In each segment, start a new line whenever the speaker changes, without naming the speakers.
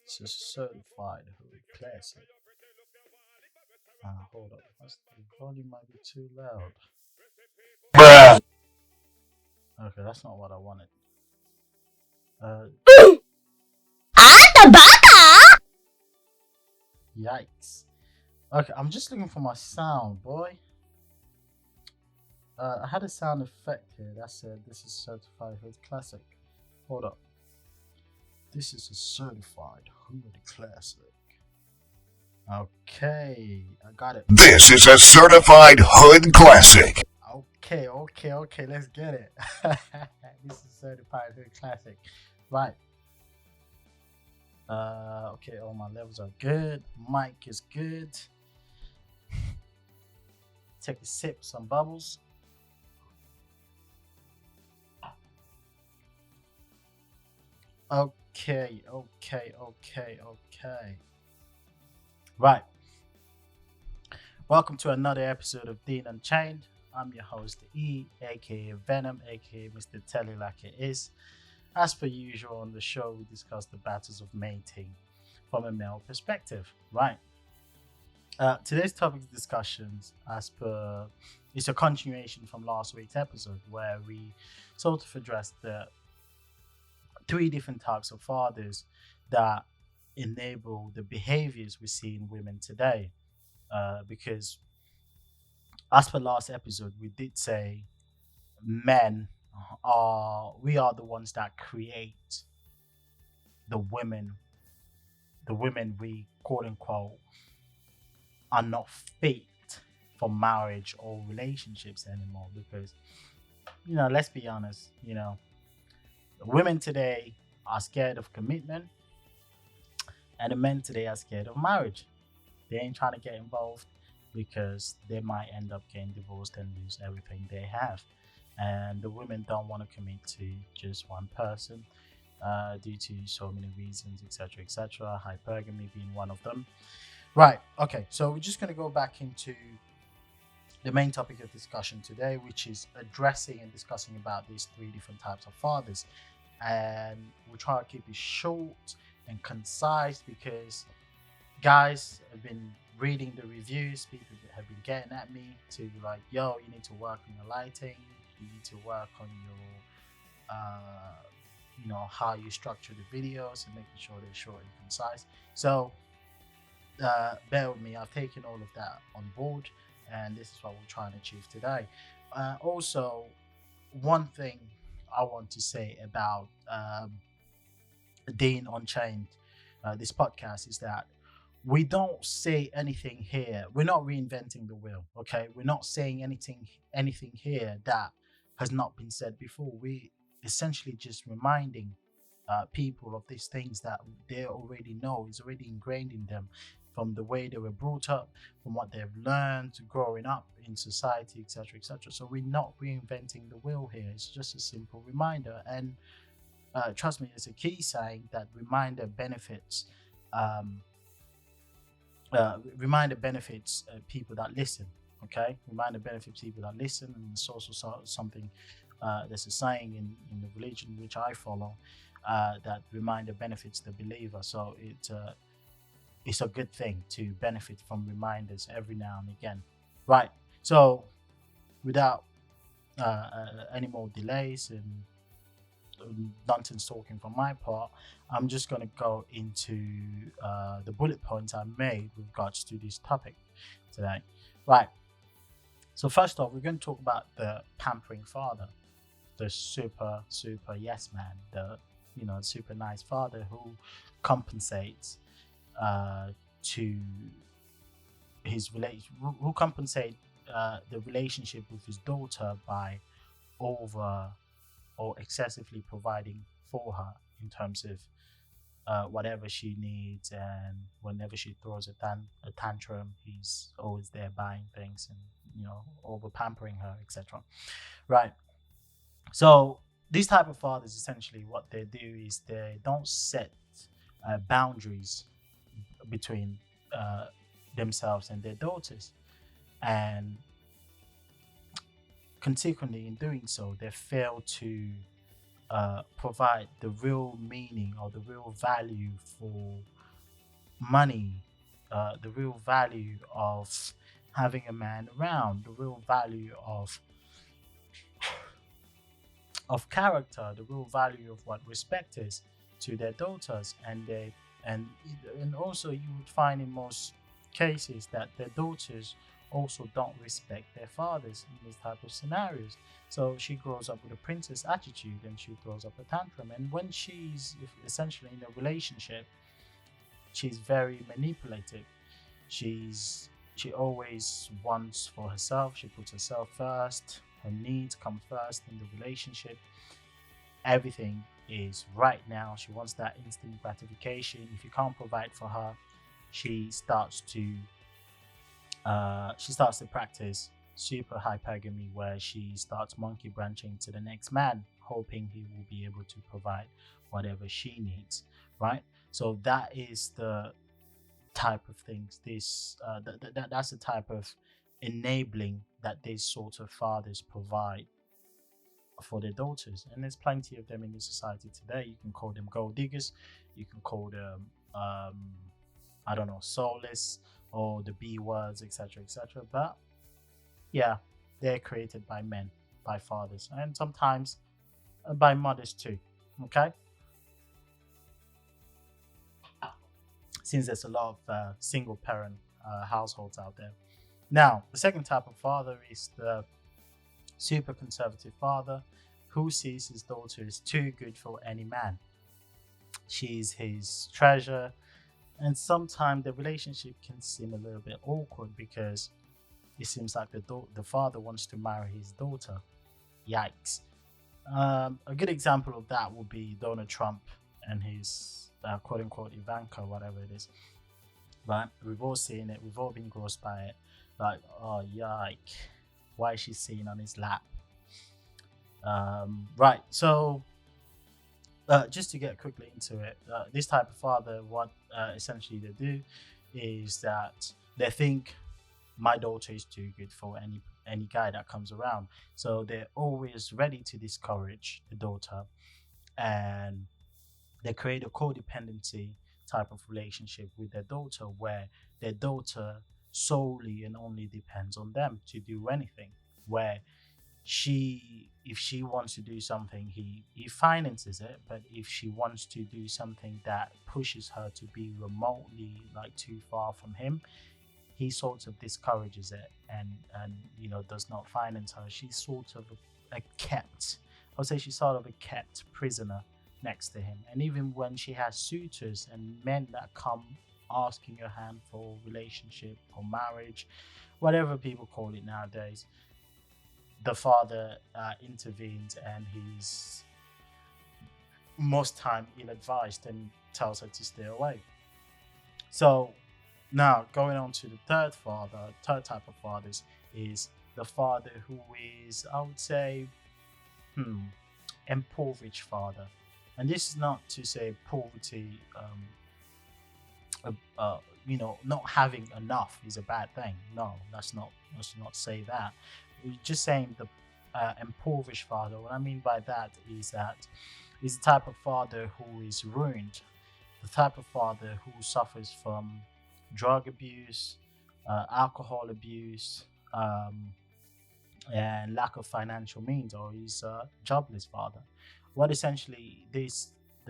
It's a certified hood classic. Hold up. The volume might be too loud.
Bruh.
Okay, that's not what I wanted. Uh, Yikes. Okay, I'm just looking for my sound, boy. I had a sound effect here that said this is certified hood classic. Hold up. This is a certified hood classic. Okay, I got it.
This is a certified hood classic.
Okay, let's get it. This is certified hood classic. Right. Okay, all my levels are good. Mic is good. Take a sip, some bubbles. Okay. Right. Welcome to another episode of Deen Unchained. I'm your host, E, aka Venom, aka Mr. Telly like it is. As per usual on the show, we discuss the battles of mating from a male perspective. Right. Today's topic of discussions, as per, is a continuation from last week's episode where we sort of addressed the three different types of fathers that enable the behaviors we see in women today. Because as per last episode, we did say men we are the ones that create the women, the women we quote unquote are not fit for marriage or relationships anymore. Because let's be honest, women today are scared of commitment, and the men today are scared of marriage. They ain't trying to get involved because they might end up getting divorced and lose everything they have. And the women don't want to commit to just one person due to so many reasons, etc. Hypergamy being one of them. Right. Okay. So we're just going to go back into the main topic of discussion today, which is addressing and discussing about these three different types of fathers. And we'll try to keep it short and concise because guys have been reading the reviews. People have been getting at me to be like, yo, you need to work on your lighting. You need to work on your, how you structure the videos and making sure they're short and concise. So bear with me. I've taken all of that on board, and this is what we're trying to achieve today. Also, one thing I want to say about Deen Unchained, this podcast, is that we don't say anything here. We're not reinventing the wheel. Okay, we're not saying anything here that has not been said before. We essentially just reminding people of these things that they already know, is already ingrained in them from the way they were brought up, from what they've learned growing up in society, etc. So we're not reinventing the wheel here. It's just a simple reminder, and trust me, it's a key saying that um, reminder benefits people that listen. Okay, reminder benefits people that listen, and it's also something there's a saying in the religion which I follow that reminder benefits the believer. So it's a good thing to benefit from reminders every now and again. Right. So without any more delays and nonsense talking from my part, I'm just going to go into the bullet points I made with regards to this topic today. Right. So first off, we're going to talk about the pampering father, the super yes man, the super nice father who compensates to his relation, who compensate the relationship with his daughter by over or excessively providing for her in terms of whatever she needs, and whenever she throws a tantrum, he's always there buying things and over pampering her, etc. Right. So these type of fathers, essentially what they do is they don't set boundaries between uh, themselves and their daughters, and consequently in doing so they fail to provide the real meaning or the real value for money, the real value of having a man around, the real value of character, the real value of what respect is to their daughters, and and also you would find in most cases that their daughters also don't respect their fathers in these type of scenarios. So she grows up with a princess attitude and she throws up a tantrum. And when she's essentially in a relationship, she's very manipulative. She always wants for herself. She puts herself first. Her needs come first in the relationship. Everything is right now. She wants that instant gratification. If you can't provide for her, she starts to practice super hypergamy, where she starts monkey branching to the next man, hoping he will be able to provide whatever she needs. Right. So that is the type of things. That's the type of enabling that these sort of fathers provide for their daughters, and there's plenty of them in the society today. You can call them gold diggers, you can call them I don't know, soulless, or the B words, etc., etc. But yeah, they're created by men, by fathers, and sometimes by mothers too. Okay, since there's a lot of single parent households out there. Now, the second type of father is the super conservative father who sees his daughter as too good for any man. She's his treasure, and sometimes the relationship can seem a little bit awkward because it seems like the father wants to marry his daughter. Yikes. A good example of that would be Donald Trump and his quote unquote Ivanka, whatever it is. Right? We've all seen it, we've all been grossed by it. Like, oh, yike. Why is she sitting on his lap? Right. So, just to get quickly into it, this type of father, what essentially they do is that they think my daughter is too good for any guy that comes around. So they're always ready to discourage the daughter, and they create a codependency type of relationship with their daughter, where their daughter solely and only depends on them to do anything. Where if she wants to do something, he finances it, but if she wants to do something that pushes her to be remotely like too far from him, he sort of discourages it, and does not finance her. She's sort of a kept, I would say she's sort of a kept prisoner next to him. And even when she has suitors and men that come asking her hand for relationship or marriage, whatever people call it nowadays, the father intervenes, and he's most time ill-advised and tells her to stay away. So now going on to the third type of fathers is the father who is, I would say, impoverished father. And this is not to say poverty, not having enough is a bad thing. No, let's not say that. We're just saying the impoverished father. What I mean by that is the type of father who is ruined, the type of father who suffers from drug abuse, alcohol abuse, and lack of financial means, or is a jobless father. What essentially the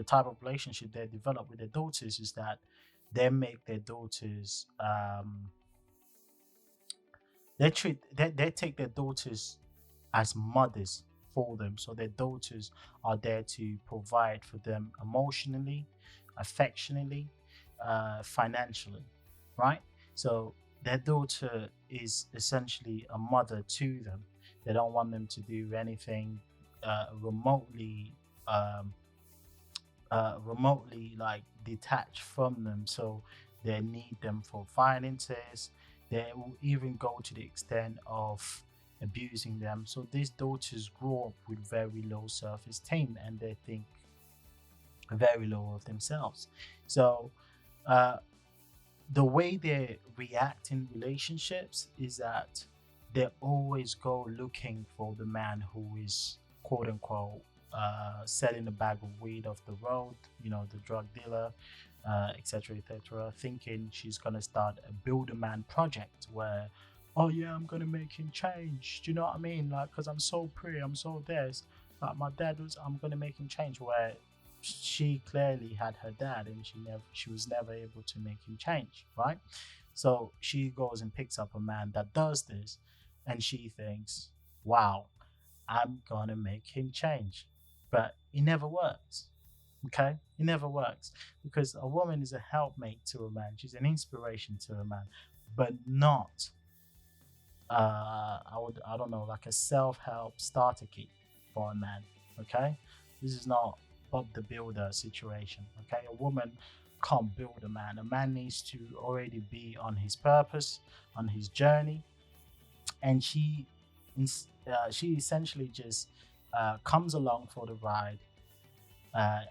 type of relationship they develop with their daughters is that they make their daughters they take their daughters as mothers for them. So their daughters are there to provide for them emotionally, affectionately, financially, right? So their daughter is essentially a mother to them. They don't want them to do anything remotely like detached from them. So they need them for finances. They will even go to the extent of abusing them. So these daughters grow up with very low self-esteem, and they think very low of themselves. So the way they react in relationships is that they always go looking for the man who is quote unquote selling a bag of weed off the road, the drug dealer, etc., etc., thinking she's gonna start a build a man project where, oh yeah, I'm gonna make him change. Do you know what I mean? Like, cause I'm so pretty, I'm so this. Like my dad was, I'm gonna make him change. Where she clearly had her dad, and she was never able to make him change, right? So she goes and picks up a man that does this, and she thinks, wow, I'm gonna make him change. But it never works. Okay? It never works because a woman is a helpmate to a man. She's an inspiration to a man, but not I don't know, like a self-help starter kit for a man. Okay? This is not Bob the Builder situation. Okay? A woman can't build a man. A man needs to already be on his purpose, on his journey, and she essentially just comes along for the ride,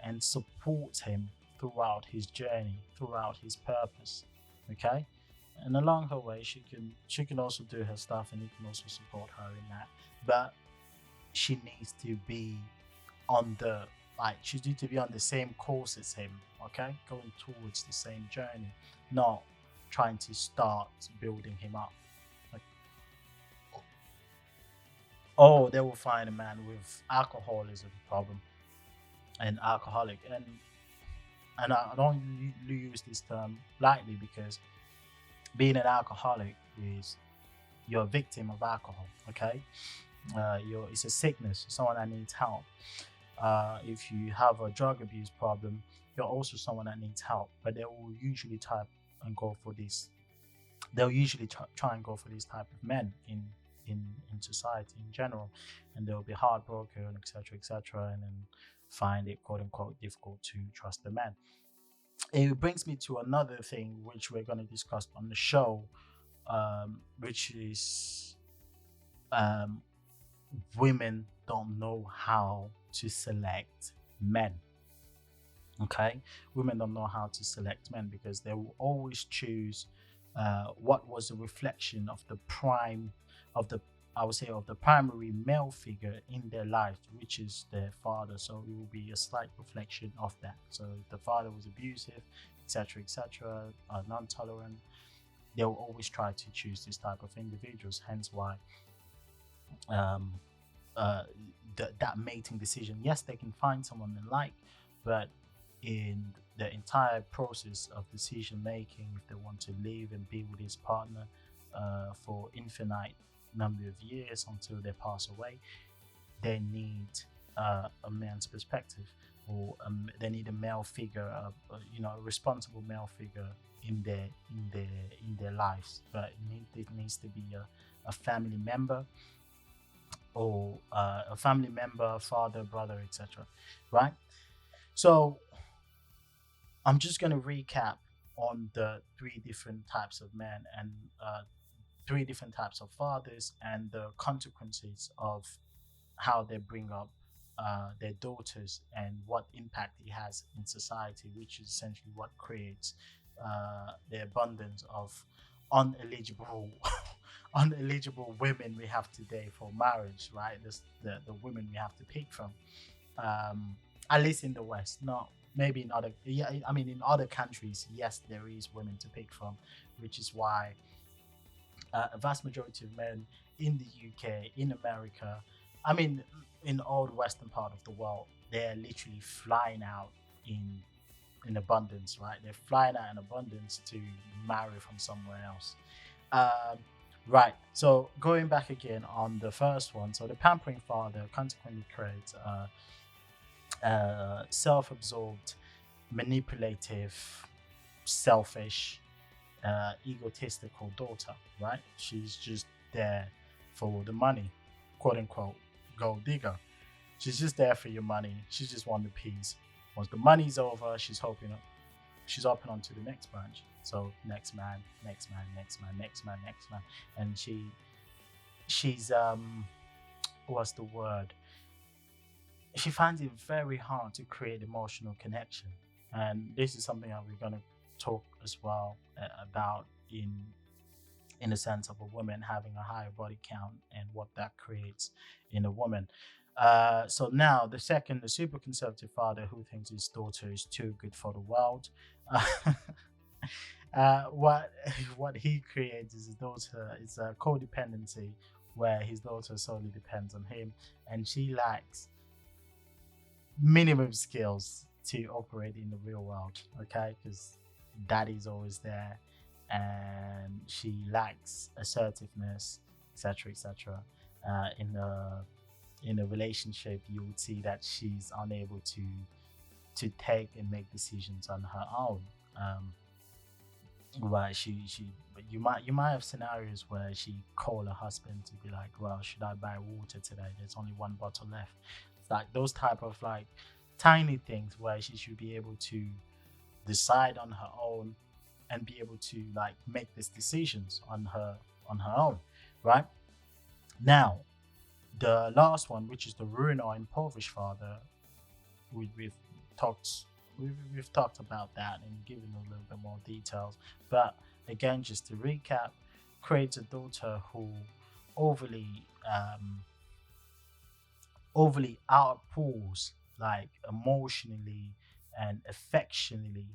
and supports him throughout his journey, throughout his purpose. Okay, and along her way, she can also do her stuff, and he can also support her in that. But she needs to be on the she needs to be on the same course as him. Okay, going towards the same journey, not trying to start building him up. Like, oh, they will find a man with alcoholism problem and alcoholic, and I don't use this term lightly because being an alcoholic is you're a victim of alcohol. Okay, it's a sickness, someone that needs help. If you have a drug abuse problem, you're also someone that needs help, but they will usually type and go for this. They'll usually try and go for these type of men in society in general, and they'll be heartbroken, etc., etc., and then find it quote unquote difficult to trust the man. It brings me to another thing which we're going to discuss on the show, which is um, women don't know how to select men. Okay, women don't know how to select men because they will always choose what was a reflection of the prime of the I would say of the primary male figure in their life, which is their father. So it will be a slight reflection of that. So if the father was abusive, etc., etc., non-tolerant, they will always try to choose this type of individuals. Hence why um, uh, that mating decision. Yes, they can find someone they like, but in the entire process of decision making, if they want to live and be with his partner for infinite number of years until they pass away, they need a man's perspective, or they need a male figure, a responsible male figure in their lives. But it needs to be a family member, or a family member, father, brother, etc. Right? So I'm just going to recap on the three different types of men, and three different types of fathers, and the consequences of how they bring up their daughters, and what impact it has in society, which is essentially what creates the abundance of uneligible uneligible women we have today for marriage, right? The women we have to pick from, at least in the West. Not maybe in other, yeah, I mean in other countries, yes, there is women to pick from, which is why a vast majority of men in the UK, in America, I mean, in all the western part of the world, they're literally flying out in abundance, right? They're flying out in abundance to marry from somewhere else. Um, right. So going back again on the first one, so the pampering father consequently creates a self-absorbed, manipulative, selfish, egotistical daughter, right? She's just there for the money, quote unquote, gold digger. She's just there for your money. She just wants the peas. Once the money's over, she's hopping on to the next branch. So next man, next man, next man, next man, next man, and she's what's the word? She finds it very hard to create emotional connection, and this is something that we're going to talk as well about in the sense of a woman having a higher body count and what that creates in a woman. So now the second, the super conservative father who thinks his daughter is too good for the world. Uh, what what he creates is his daughter is a codependency where his daughter solely depends on him, and she lacks minimum skills to operate in the real world. Okay, because daddy's always there, and she lacks assertiveness, etc., etc. In a relationship, you would see that she's unable to take and make decisions on her own. Um, right, but you might have scenarios where she call her husband to be like, well, should I buy water today? There's only one bottle left. It's like those type of like tiny things where she should be able to decide on her own and be able to like make these decisions on her own, right? Now, the last one, which is the ruined or impoverished father, we've talked we've talked about that and given a little bit more details. But again, just to recap, creates a daughter who overly overly outpours like emotionally and affectionately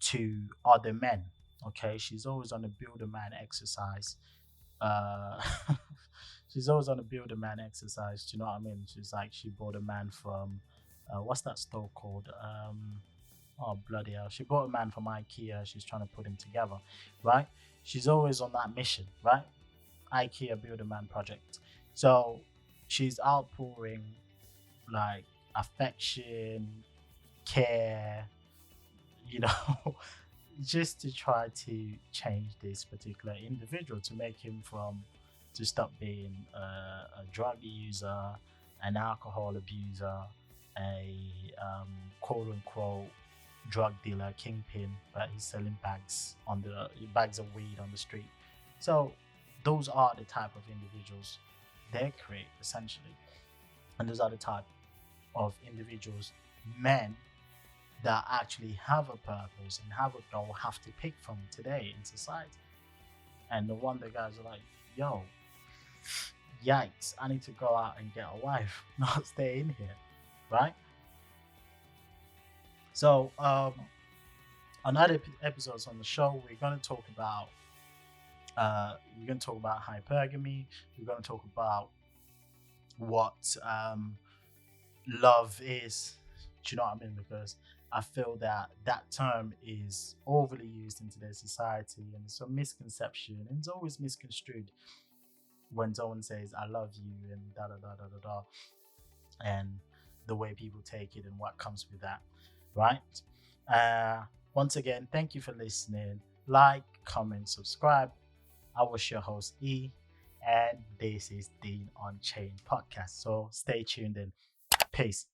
to other men. Okay, she's always on a build a man exercise. Uh, she's always on a build a man exercise. Do you know what I mean? She's like she bought a man from what's that store called? Oh bloody hell! She bought a man from IKEA. She's trying to put him together, right? She's always on that mission, right? IKEA build a man project. So she's outpouring like affection, care, you know, just to try to change this particular individual to make him from to stop being a drug user, an alcohol abuser, a quote unquote drug dealer, kingpin, but he's selling bags of weed on the street. So those are the type of individuals they create essentially, and those are the type of individuals, men that actually have a purpose and have a goal have to pick from today in society. And the one the guys are like, yo, yikes, I need to go out and get a wife, not stay in here, right? So, on other episodes on the show, we're going to talk about hypergamy. We're going to talk about what love is. Do you know what I mean? Because I feel that that term is overly used in today's society, and it's a misconception, and it's always misconstrued when someone says "I love you" and da da da da da da, and the way people take it and what comes with that, right? Uh, Once again, thank you for listening. Like, comment, subscribe. I was your host E, and this is Deen Unchained podcast. So stay tuned in. Peace.